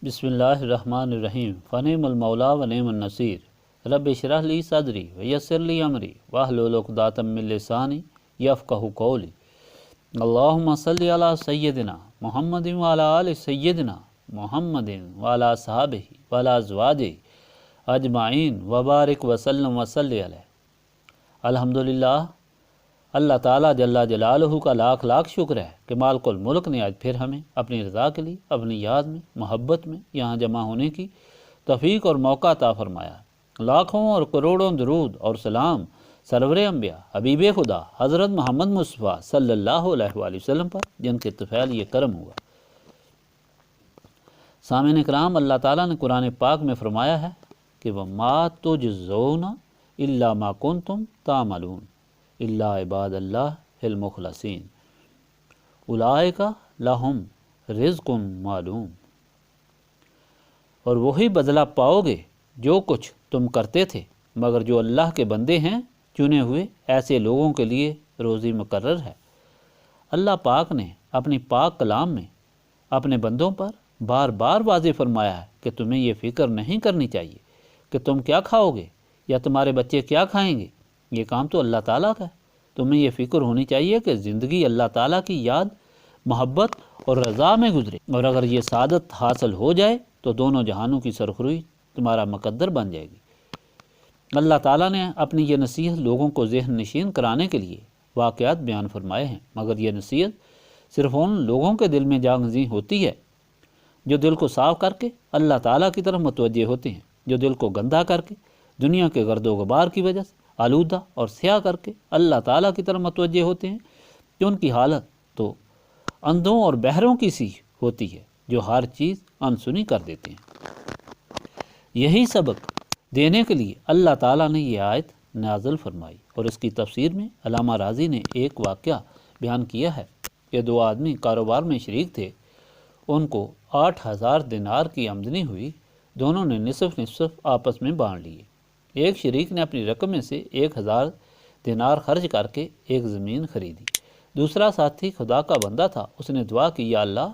بسم اللہ الرحمن الرحیم فنعم المولا ونعم النصیر رب اشرح لی صدری ویسر لی امری واحلل عقدۃ من لسانی یفقہوا قولی اللہم صلی علی سیدنا محمد وعلی آل سیدنا محمد وعلی اصحابہ وعلی ازواجہ اجمعین وبارک وسلم وصلی علیہ۔ الحمدللہ، اللہ تعالیٰ جل جلالہ کا لاکھ لاکھ شکر ہے کہ مالک الملک نے آج پھر ہمیں اپنی رضا کے لیے اپنی یاد میں محبت میں یہاں جمع ہونے کی توفیق اور موقع عطا فرمایا۔ لاکھوں اور کروڑوں درود اور سلام سرور انبیاء حبیب خدا حضرت محمد مصطفیٰ صلی اللہ علیہ وآلہ وسلم پر، جن کے طفیل یہ کرم ہوا۔ سامعین اکرام، اللہ تعالیٰ نے قرآن پاک میں فرمایا ہے کہ وَمَا تُجْزَوْنَ إِلَّا مَا كُنْتُمْ تَعْمَلُونَ الا عباد اللہ المخلصین اولئک لہم رزق معلوم۔ اور وہی بدلہ پاؤ گے جو کچھ تم کرتے تھے، مگر جو اللہ کے بندے ہیں چنے ہوئے، ایسے لوگوں کے لیے روزی مقرر ہے۔ اللہ پاک نے اپنی پاک کلام میں اپنے بندوں پر بار بار واضح فرمایا ہے کہ تمہیں یہ فکر نہیں کرنی چاہیے کہ تم کیا کھاؤ گے یا تمہارے بچے کیا کھائیں گے۔ یہ کام تو اللہ تعالیٰ کا ہے۔ تمہیں یہ فکر ہونی چاہیے کہ زندگی اللہ تعالیٰ کی یاد، محبت اور رضا میں گزرے، اور اگر یہ سعادت حاصل ہو جائے تو دونوں جہانوں کی سرخروئی تمہارا مقدر بن جائے گی۔ اللہ تعالیٰ نے اپنی یہ نصیحت لوگوں کو ذہن نشین کرانے کے لیے واقعات بیان فرمائے ہیں، مگر یہ نصیحت صرف ان لوگوں کے دل میں جاگزیں ہوتی ہے جو دل کو صاف کر کے اللہ تعالیٰ کی طرف متوجہ ہوتے ہیں، جو دل کو گندہ کر کے دنیا کے گرد و غبار کی وجہ سے آلودہ اور سیاہ کر کے اللہ تعالیٰ کی طرف متوجہ ہوتے ہیں، کہ ان کی حالت تو اندھوں اور بہروں کی سی ہوتی ہے جو ہر چیز انسنی کر دیتے ہیں۔ یہی سبق دینے کے لیے اللہ تعالیٰ نے یہ آیت نازل فرمائی، اور اس کی تفسیر میں علامہ راضی نے ایک واقعہ بیان کیا ہے کہ دو آدمی کاروبار میں شریک تھے، ان کو 8,000 دینار کی آمدنی ہوئی، دونوں نے نصف نصف آپس میں بانٹ لیے۔ ایک شریک نے اپنی رقم میں سے 1,000 دینار خرچ کر کے ایک زمین خریدی۔ دوسرا ساتھی خدا کا بندہ تھا، اس نے دعا کی، یا اللہ،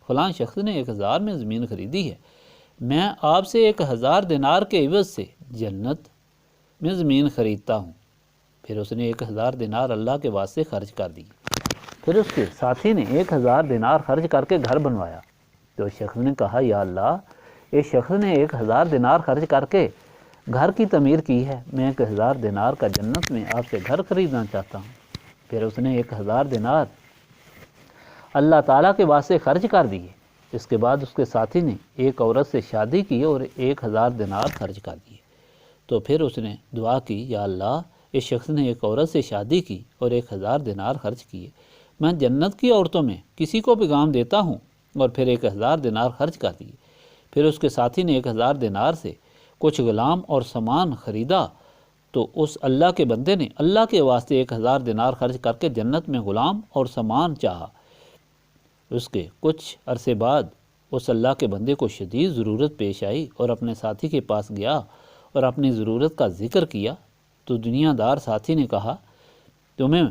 فلاں شخص نے 1,000 میں زمین خریدی ہے، میں آپ سے 1,000 دینار کے عوض سے جنت میں زمین خریدتا ہوں۔ پھر اس نے 1,000 دینار اللہ کے واسطے خرچ کر دی۔ پھر اس کے ساتھی نے 1,000 دینار خرچ کر کے گھر بنوایا۔ تو شخص نے کہا، یا اللہ، اس شخص نے 1,000 دینار خرچ کر کے گھر کی تعمیر کی ہے، میں 1,000 دینار کا جنت میں آپ سے گھر خریدنا چاہتا ہوں۔ پھر اس نے 1,000 دینار اللہ تعالیٰ کے واسطے خرچ کر دیے۔ اس کے بعد اس کے ساتھی نے ایک عورت سے شادی کی اور 1,000 دینار خرچ کر دیے۔ تو پھر اس نے دعا کی، یا اللہ، اس شخص نے ایک عورت سے شادی کی اور 1,000 دینار خرچ کیے، میں جنت کی عورتوں میں کسی کو پیغام دیتا ہوں، اور پھر 1,000 دینار خرچ کر دیے۔ پھر اس کے ساتھی نے 1,000 دینار سے کچھ غلام اور سامان خریدا، تو اس اللہ کے بندے نے اللہ کے واسطے 1,000 دینار خرچ کر کے جنت میں غلام اور سامان چاہا۔ اس کے کچھ عرصے بعد اس اللہ کے بندے کو شدید ضرورت پیش آئی، اور اپنے ساتھی کے پاس گیا اور اپنی ضرورت کا ذکر کیا۔ تو دنیا دار ساتھی نے کہا، تمہیں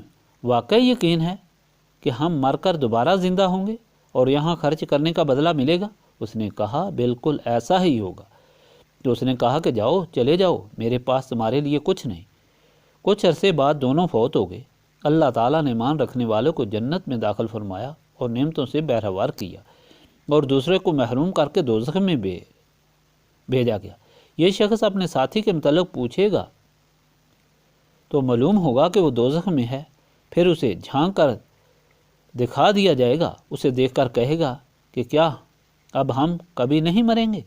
واقعی یقین ہے کہ ہم مر کر دوبارہ زندہ ہوں گے اور یہاں خرچ کرنے کا بدلہ ملے گا؟ اس نے کہا، بالکل ایسا ہی ہوگا۔ تو اس نے کہا کہ جاؤ، چلے جاؤ، میرے پاس تمہارے لیے کچھ نہیں۔ کچھ عرصے بعد دونوں فوت ہو گئے۔ اللہ تعالیٰ نے ایمان رکھنے والوں کو جنت میں داخل فرمایا اور نعمتوں سے بہرہوار کیا، اور دوسرے کو محروم کر کے دوزخ میں بھیجا گیا۔ یہ شخص اپنے ساتھی کے متعلق پوچھے گا تو معلوم ہوگا کہ وہ دوزخ میں ہے، پھر اسے جھانک کر دکھا دیا جائے گا، اسے دیکھ کر کہے گا کہ کیا اب ہم کبھی نہیں مریں گے؟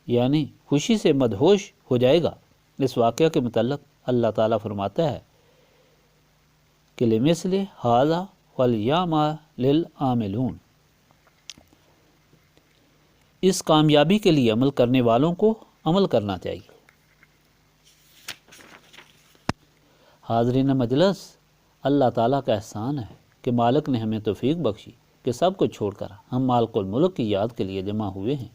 یعنی خوشی سے مدہوش ہو جائے گا۔ اس واقعہ کے متعلق اللہ تعالیٰ فرماتا ہے کہ لِمِثْلِ هَٰذَا فَلْيَعْمَلِ الْعَامِلُونَ، اس کامیابی کے لیے عمل کرنے والوں کو عمل کرنا چاہیے۔ حاضرین مجلس، اللہ تعالیٰ کا احسان ہے کہ مالک نے ہمیں توفیق بخشی کہ سب کو چھوڑ کر ہم مالک الملک کی یاد کے لیے جمع ہوئے ہیں۔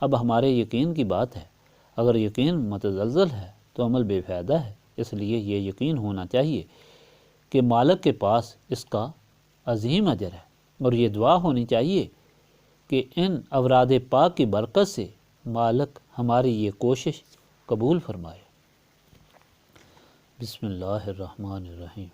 اب ہمارے یقین کی بات ہے، اگر یقین متزلزل ہے تو عمل بے فائدہ ہے۔ اس لیے یہ یقین ہونا چاہیے کہ مالک کے پاس اس کا عظیم اجر ہے، اور یہ دعا ہونی چاہیے کہ ان اوراد پاک کی برکت سے مالک ہماری یہ کوشش قبول فرمائے۔ بسم اللہ الرحمن الرحیم۔